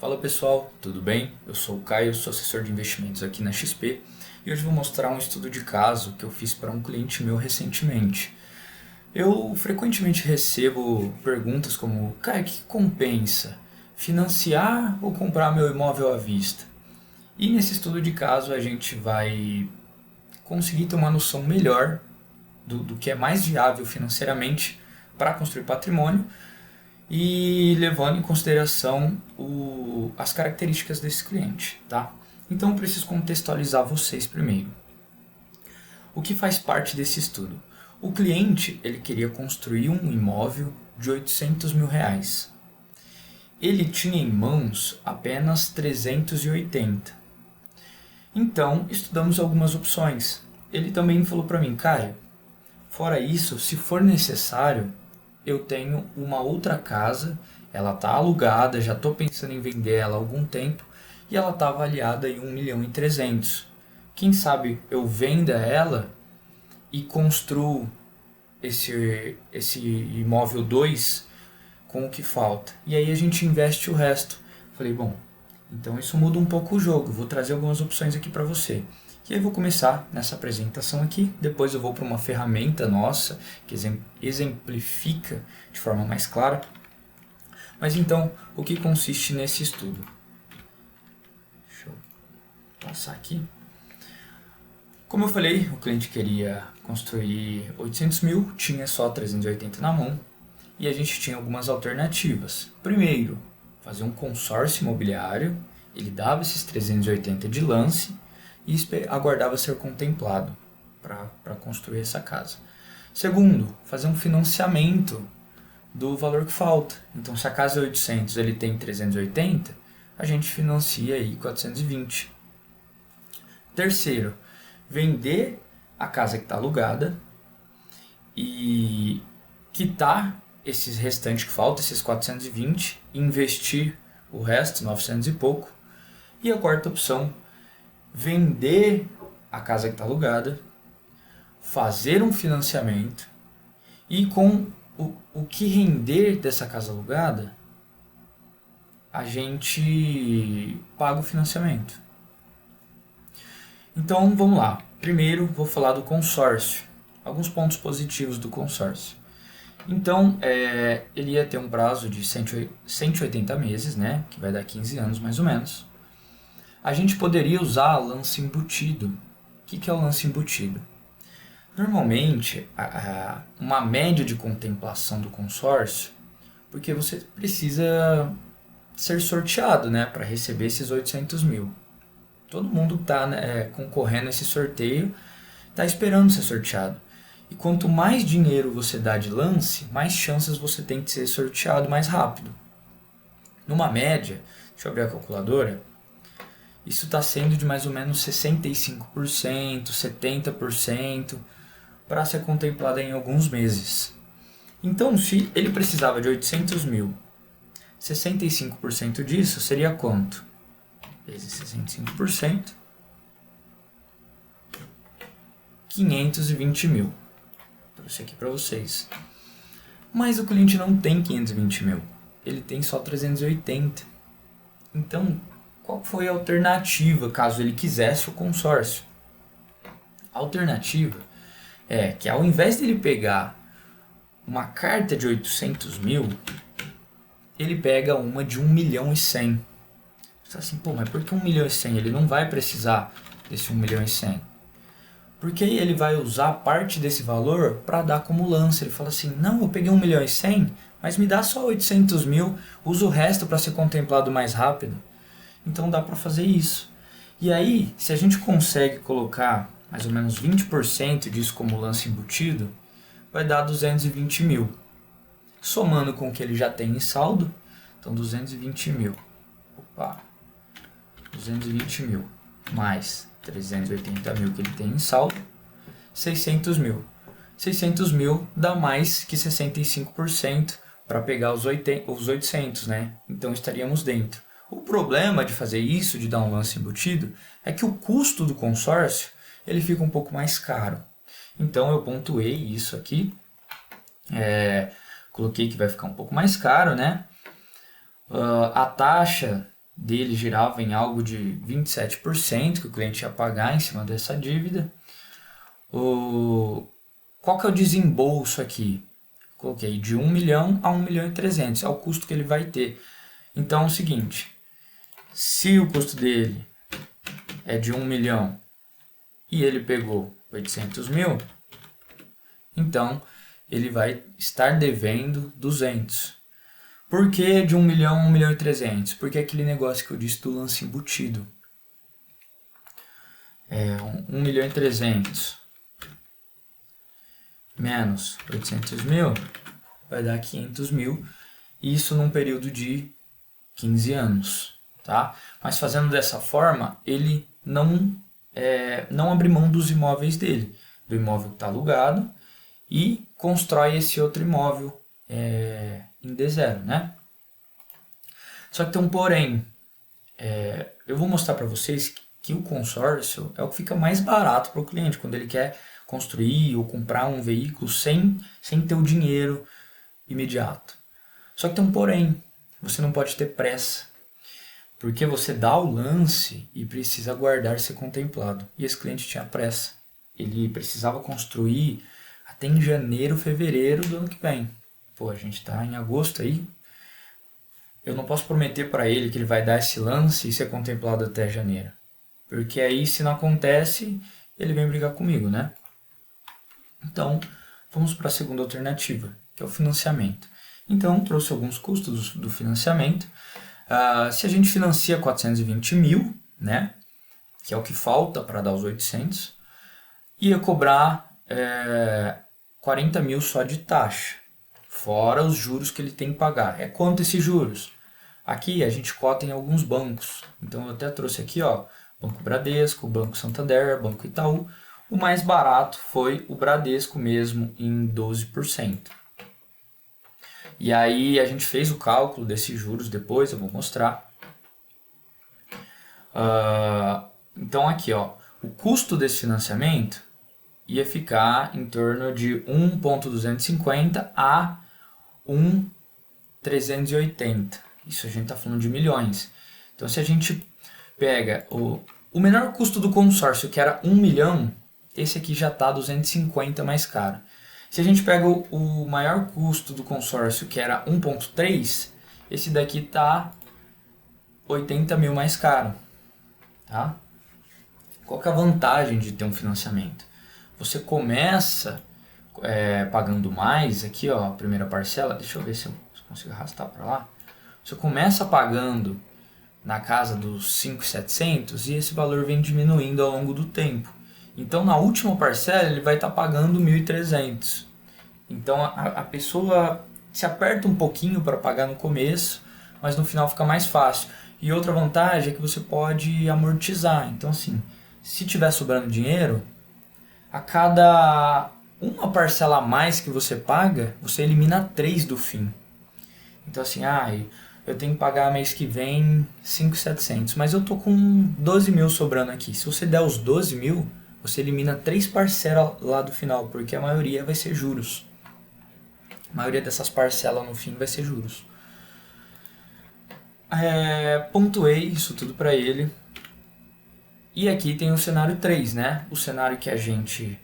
Fala pessoal, tudo bem? Eu sou o Caio, sou assessor de investimentos aqui na XP e hoje vou mostrar um estudo de caso que eu fiz para um cliente meu recentemente. Eu frequentemente recebo perguntas como: Caio, o que compensa? Financiar ou comprar meu imóvel à vista? E nesse estudo de caso a gente vai conseguir ter uma noção melhor do que é mais viável financeiramente para construir patrimônio e levando em consideração as características desse cliente, tá? Então eu preciso contextualizar vocês primeiro. O que faz parte desse estudo? O cliente ele queria construir um imóvel de 800 mil reais. Ele tinha em mãos apenas 380. Então estudamos algumas opções. Ele também falou para mim: Caio, fora isso, se for necessário, eu tenho uma outra casa, ela está alugada, já estou pensando em vender ela há algum tempo e ela está avaliada em 1.300.000. Quem sabe eu venda ela e construo esse imóvel 2 com o que falta. E aí a gente investe o resto. Falei, bom, então isso muda um pouco o jogo, vou trazer algumas opções aqui para você. E aí vou começar nessa apresentação aqui, depois eu vou para uma ferramenta nossa que exemplifica de forma mais clara. Mas então, o que consiste nesse estudo? Deixa eu passar aqui. Como eu falei, o cliente queria construir 800 mil, tinha só 380 na mão e a gente tinha algumas alternativas. Primeiro, fazer um consórcio imobiliário, ele dava esses 380 de lance e aguardava ser contemplado para construir essa casa. Segundo, fazer um financiamento do valor que falta. Então, se a casa é 800, ele tem 380, a gente financia aí 420. Terceiro, vender a casa que está alugada e quitar esses restantes que faltam, esses 420, e investir o resto, 900 e pouco. E a quarta opção, vender a casa que está alugada, fazer um financiamento e com o que render dessa casa alugada, a gente paga o financiamento. Então vamos lá. Primeiro vou falar do consórcio. Alguns pontos positivos do consórcio. Então ele ia ter um prazo de 180 meses, né, que vai dar 15 anos mais ou menos. A gente poderia usar lance embutido. O que é o lance embutido? Normalmente, uma média de contemplação do consórcio, porque você precisa ser sorteado, né, para receber esses 800 mil. Todo mundo está concorrendo a esse sorteio, está esperando ser sorteado. E quanto mais dinheiro você dá de lance, mais chances você tem de ser sorteado mais rápido. Numa média, deixa eu abrir a calculadora, isso está sendo de mais ou menos 65%, 70% para ser contemplado em alguns meses. Então, se ele precisava de 800 mil, 65% disso seria quanto? Vezes 65%, 520 mil. Trouxe aqui para vocês. Mas o cliente não tem 520 mil, ele tem só 380. Então, qual foi a alternativa caso ele quisesse o consórcio? A alternativa é que ao invés dele pegar uma carta de 800 mil, ele pega uma de 1.100.000. Você fala assim, pô, mas por que 1.100.000? Ele não vai precisar desse 1.100.000. Porque aí ele vai usar parte desse valor para dar como lance. Ele fala assim, não, eu peguei 1.100.000, mas me dá só 800 mil, usa o resto para ser contemplado mais rápido. Então dá para fazer isso. E aí, se a gente consegue colocar mais ou menos 20% disso como lance embutido, vai dar 220 mil. Somando com o que ele já tem em saldo, então 220 mil. Opa, 220 mil mais 380 mil que ele tem em saldo, 600 mil. 600 mil dá mais que 65% para pegar os 800, né? Então estaríamos dentro. O problema de fazer isso, de dar um lance embutido, é que o custo do consórcio ele fica um pouco mais caro. Então eu pontuei isso aqui, coloquei que vai ficar um pouco mais caro, né? A taxa dele girava em algo de 27% que o cliente ia pagar em cima dessa dívida. Qual que é o desembolso aqui? Coloquei de 1 milhão a 1 milhão e 300, é o custo que ele vai ter. Então é o seguinte, se o custo dele é de 1 milhão e ele pegou 800 mil, então ele vai estar devendo 200. Por que de 1 milhão a 1 milhão e 300? Porque é aquele negócio que eu disse do lance embutido. 1 milhão e 300 menos 800 mil vai dar 500 mil. Isso num período de 15 anos. Tá? Mas fazendo dessa forma, ele não abre mão dos imóveis dele. Do imóvel que está alugado e constrói esse outro imóvel em D0, né? Só que tem um porém. Eu vou mostrar para vocês que o consórcio é o que fica mais barato para o cliente quando ele quer construir ou comprar um veículo sem ter o dinheiro imediato. Só que tem um porém. Você não pode ter pressa. Porque você dá o lance e precisa aguardar ser contemplado. E esse cliente tinha pressa. Ele precisava construir até em janeiro, fevereiro do ano que vem. Pô, a gente está em agosto aí. Eu não posso prometer para ele que ele vai dar esse lance e ser contemplado até janeiro. Porque aí, se não acontece, ele vem brigar comigo, né? Então, vamos para a segunda alternativa, que é o financiamento. Então, trouxe alguns custos do financiamento. Se a gente financia 420 mil, né, que é o que falta para dar os 800, ia cobrar 40 mil só de taxa, fora os juros que ele tem que pagar. É quanto esses juros? Aqui a gente cota em alguns bancos. Então eu até trouxe aqui, ó, Banco Bradesco, Banco Santander, Banco Itaú. O mais barato foi o Bradesco mesmo, em 12%. E aí a gente fez o cálculo desses juros depois, eu vou mostrar. Então aqui, ó, o custo desse financiamento ia ficar em torno de 1.250 a 1.380. Isso a gente está falando de milhões. Então se a gente pega o menor custo do consórcio, que era 1 milhão, esse aqui já está 250 mais caro. Se a gente pega o maior custo do consórcio, que era 1.3, esse daqui está 80 mil mais caro. Tá? Qual que é a vantagem de ter um financiamento? Você começa pagando mais, aqui ó, a primeira parcela, deixa eu ver se eu consigo arrastar para lá. Você começa pagando na casa dos 5.700 e esse valor vem diminuindo ao longo do tempo. Então na última parcela ele vai estar pagando 1.300. Então a pessoa se aperta um pouquinho para pagar no começo, mas no final fica mais fácil. E outra vantagem é que você pode amortizar. Então assim, se tiver sobrando dinheiro, a cada uma parcela a mais que você paga, você elimina 3 do fim. Então assim, eu tenho que pagar mês que vem 5.700, mas eu tô com 12 mil sobrando aqui. Se você der os 12 mil, você elimina 3 parcelas lá do final, porque a maioria vai ser juros. A maioria dessas parcelas no fim vai ser juros. Pontuei isso tudo para ele. E aqui tem o cenário 3, né? O cenário que a gente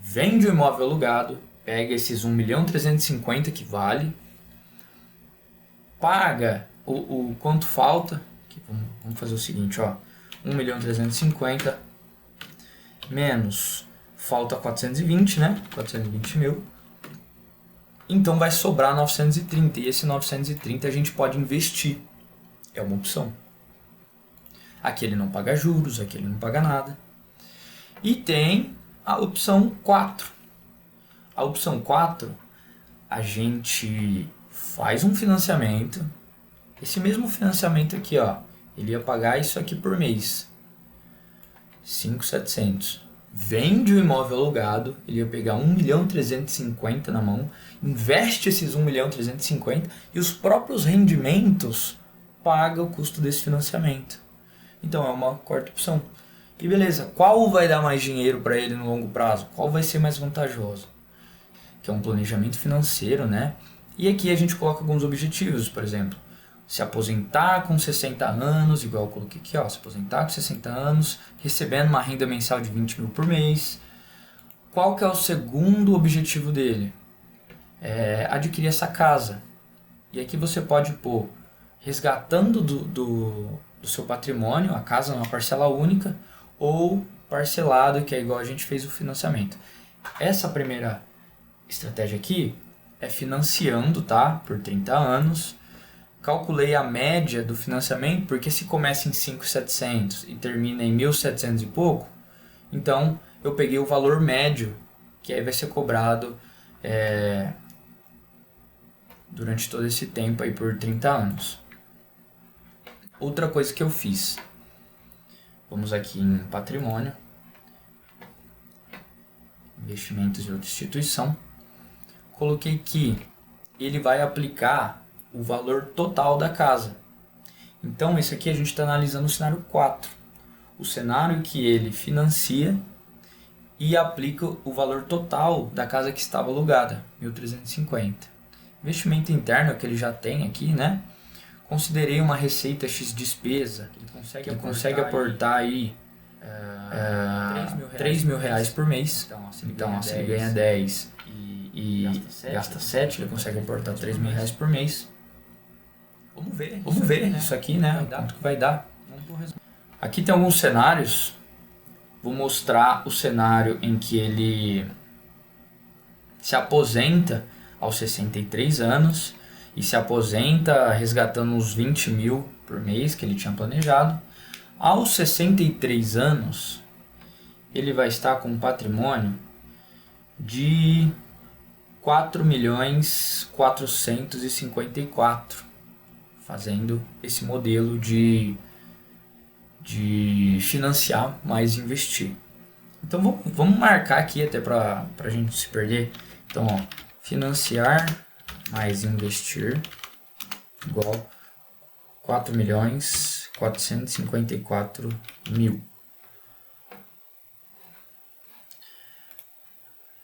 vende o imóvel alugado, pega esses 1.350.000 que vale, paga o quanto falta. Aqui, vamos fazer o seguinte, ó, 1.350.000 menos falta 420, né? 420 mil. Então vai sobrar 930 e esse 930 a gente pode investir. É uma opção. Aqui ele não paga juros, aqui ele não paga nada. E tem a opção 4. A opção 4, a gente faz um financiamento. Esse mesmo financiamento aqui, ó, ele ia pagar isso aqui por mês. 5.700. Vende o imóvel alugado, ele ia pegar 1.350.000 na mão, investe esses 1.350.000 e os próprios rendimentos pagam o custo desse financiamento. Então é uma quarta opção. E beleza, qual vai dar mais dinheiro para ele no longo prazo? Qual vai ser mais vantajoso? Que é um planejamento financeiro, né? E aqui a gente coloca alguns objetivos, por exemplo. se aposentar com 60 anos, igual eu coloquei aqui, ó, se aposentar com 60 anos, recebendo uma renda mensal de 20 mil por mês. Qual que é o segundo objetivo dele? Adquirir essa casa. E aqui você pode pôr resgatando do seu patrimônio, a casa numa parcela única, ou parcelado, que é igual a gente fez o financiamento. Essa primeira estratégia aqui é financiando, tá? Por 30 anos. Calculei a média do financiamento, porque se começa em 5.700 e termina em 1.700 e pouco, então eu peguei o valor médio, que aí vai ser cobrado durante todo esse tempo aí por 30 anos. Outra coisa que eu fiz, vamos aqui em patrimônio, investimentos e outra instituição, coloquei que ele vai aplicar o valor total da casa. Então esse aqui a gente está analisando o cenário 4, o cenário que ele financia e aplica o valor total da casa que estava alugada, 1.350. Investimento interno que ele já tem aqui, né? Considerei uma receita X despesa, que ele consegue aportar aí 3 mil reais por mês. Então, se ele ganha 10 e gasta 7, ele consegue aportar 3 mil reais por mês. Vamos ver isso aqui, né? Quanto que vai dar. Aqui tem alguns cenários. Vou mostrar o cenário em que ele se aposenta aos 63 anos e se aposenta resgatando uns 20 mil por mês que ele tinha planejado. Aos 63 anos, ele vai estar com um patrimônio de 4.454.000, fazendo esse modelo de financiar mais investir. Então vamos marcar aqui até para a gente não se perder. Então, ó, financiar mais investir igual 4.454.000.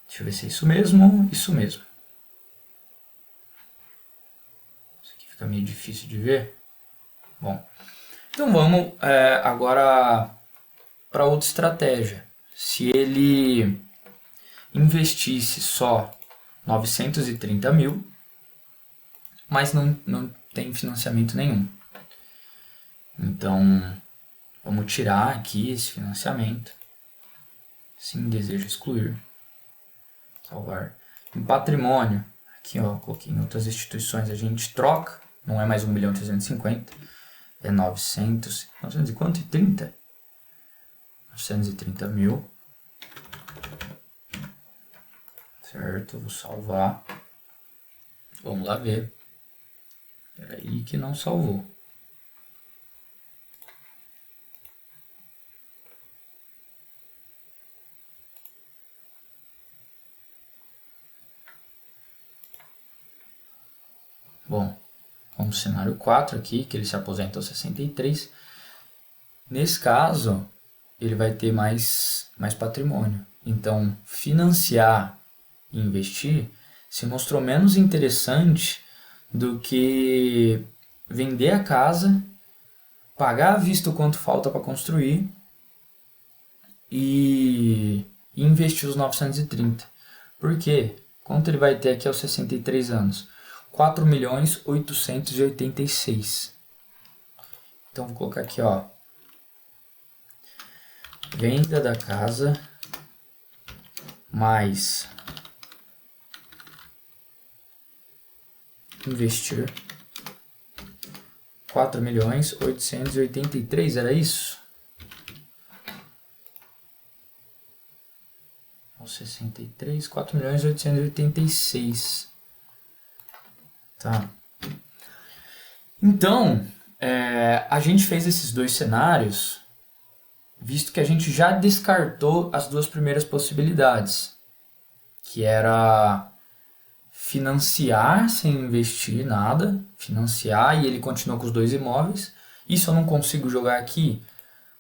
Deixa eu ver se é isso mesmo. Isso mesmo. Isso aqui fica meio difícil de ver. Bom, então vamos agora para outra estratégia. Se ele investisse só 930 mil, mas não tem financiamento nenhum. Então, vamos tirar aqui esse financiamento. Sim, desejo excluir. Salvar. Em patrimônio, aqui ó, coloquei em outras instituições, a gente troca. Não é mais 1.350.000, é 900 e quanto? 30? 930 mil. Certo, vou salvar. Vamos lá ver. Espera aí que não salvou. Bom, vamos ao cenário 4 aqui, que ele se aposenta aos 63. Nesse caso, ele vai ter mais patrimônio. Então, financiar e investir se mostrou menos interessante do que vender a casa, pagar à vista o quanto falta para construir e investir os 930. Por quê? Quanto ele vai ter aqui aos 63 anos? 4.886.000. Então vou colocar aqui, ó, venda da casa mais investir 4.883.000, era isso? 63, 4.886.000. Tá. Então, a gente fez esses dois cenários, visto que a gente já descartou as duas primeiras possibilidades, que era financiar sem investir nada, financiar e ele continua com os dois imóveis. Isso eu não consigo jogar aqui.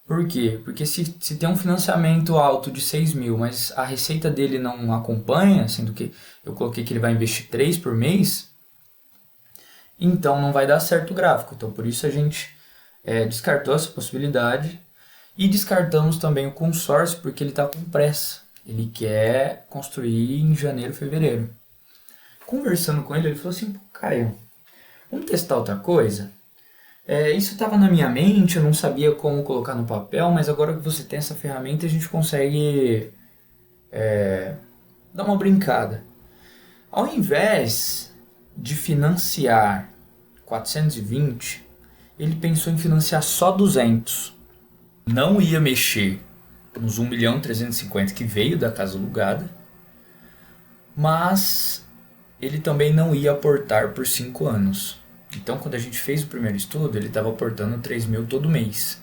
Por quê? Porque se tem um financiamento alto de 6 mil, mas a receita dele não acompanha, sendo que eu coloquei que ele vai investir 3 por mês, então não vai dar certo o gráfico. Então por isso a gente descartou essa possibilidade e descartamos também o consórcio porque ele está com pressa. Ele quer construir em janeiro, fevereiro. Conversando com ele, ele falou assim: Caio, vamos testar outra coisa? Isso estava na minha mente, eu não sabia como colocar no papel, mas agora que você tem essa ferramenta a gente consegue dar uma brincada. Ao invés de financiar 420, ele pensou em financiar só 200. Não ia mexer nos 1.350.000 que veio da casa alugada, mas ele também não ia aportar por 5 anos. Então, quando a gente fez o primeiro estudo, ele estava aportando 3.000 todo mês.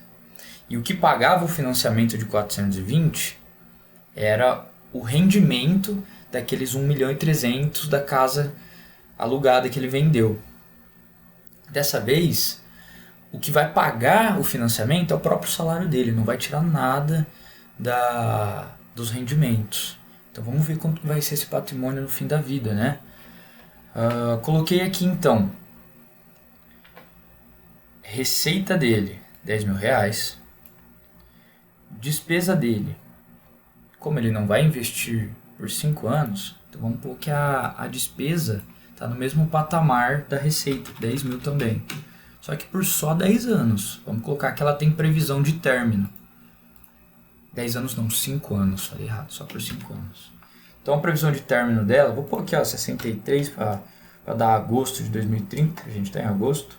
E o que pagava o financiamento de 420 era o rendimento daqueles 1.300.000 da casa alugada que ele vendeu. Dessa vez, o que vai pagar o financiamento é o próprio salário dele, não vai tirar nada dos rendimentos. Então vamos ver quanto vai ser esse patrimônio no fim da vida, né? Coloquei aqui então, receita dele, R$10.000, despesa dele, como ele não vai investir por 5 anos, então vamos pôr que a despesa está no mesmo patamar da receita, 10.000 também. Só que por só 10 anos. Vamos colocar que ela tem previsão de término. 10 anos não, 5 anos. Falei errado, só por 5 anos. Então a previsão de término dela, vou pôr aqui 63 para dar agosto de 2030. A gente está em agosto.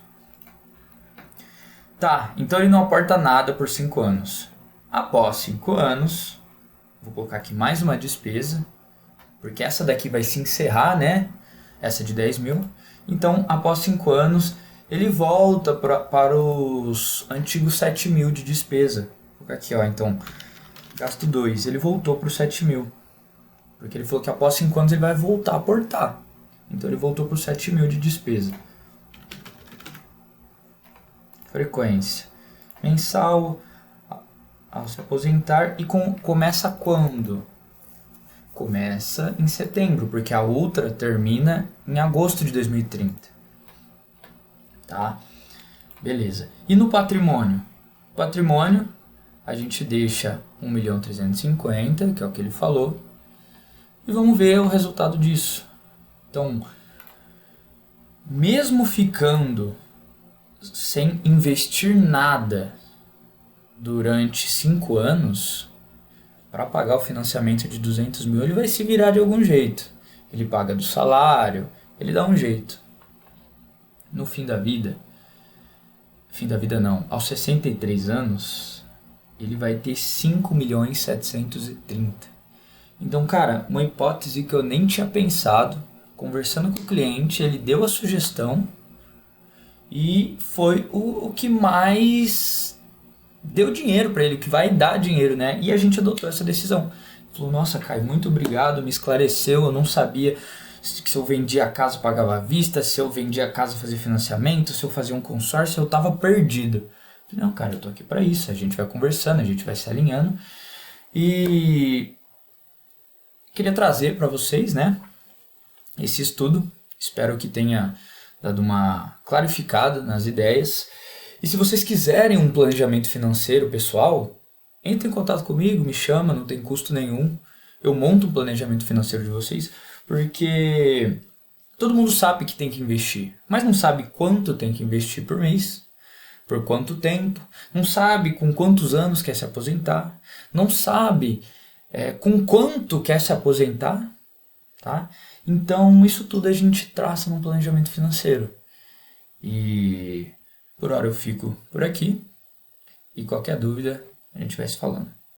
Tá, então ele não aporta nada por 5 anos. Após 5 anos, vou colocar aqui mais uma despesa. Porque essa daqui vai se encerrar, né? Essa de 10.000. Então após 5 anos... ele volta para os antigos 7.000 de despesa. Vou colocar aqui, então, gasto 2. Ele voltou para os 7.000. Porque ele falou que após 5 anos ele vai voltar a aportar. Então ele voltou para os 7.000 de despesa. Frequência. Mensal ao se aposentar. E começa quando? Começa em setembro, porque a outra termina em agosto de 2030. Tá? Beleza. E no patrimônio? Patrimônio, a gente deixa 1.350.000, que é o que ele falou. E vamos ver o resultado disso. Então, mesmo ficando sem investir nada durante 5 anos, para pagar o financiamento de 200.000, ele vai se virar de algum jeito. Ele paga do salário, ele dá um jeito. No fim da vida não, aos 63 anos, ele vai ter 5.730.000. Então, cara, uma hipótese que eu nem tinha pensado, conversando com o cliente, ele deu a sugestão e foi o que mais deu dinheiro para ele, o que vai dar dinheiro, né? E a gente adotou essa decisão. Falou: nossa, Caio, muito obrigado, me esclareceu, eu não sabia se eu vendia a casa pagava à vista, se eu vendia a casa fazia financiamento, se eu fazia um consórcio, eu tava perdido. Falei: não, cara, eu tô aqui para isso, a gente vai conversando, a gente vai se alinhando. E queria trazer para vocês, né, esse estudo. Espero que tenha dado uma clarificada nas ideias. E se vocês quiserem um planejamento financeiro pessoal, entre em contato comigo, me chama, não tem custo nenhum. Eu monto um planejamento financeiro de vocês, porque todo mundo sabe que tem que investir, mas não sabe quanto tem que investir por mês, por quanto tempo, não sabe com quantos anos quer se aposentar, não sabe com quanto quer se aposentar, tá? Então isso tudo a gente traça num planejamento financeiro. E por hora eu fico por aqui, e qualquer dúvida a gente vai se falando.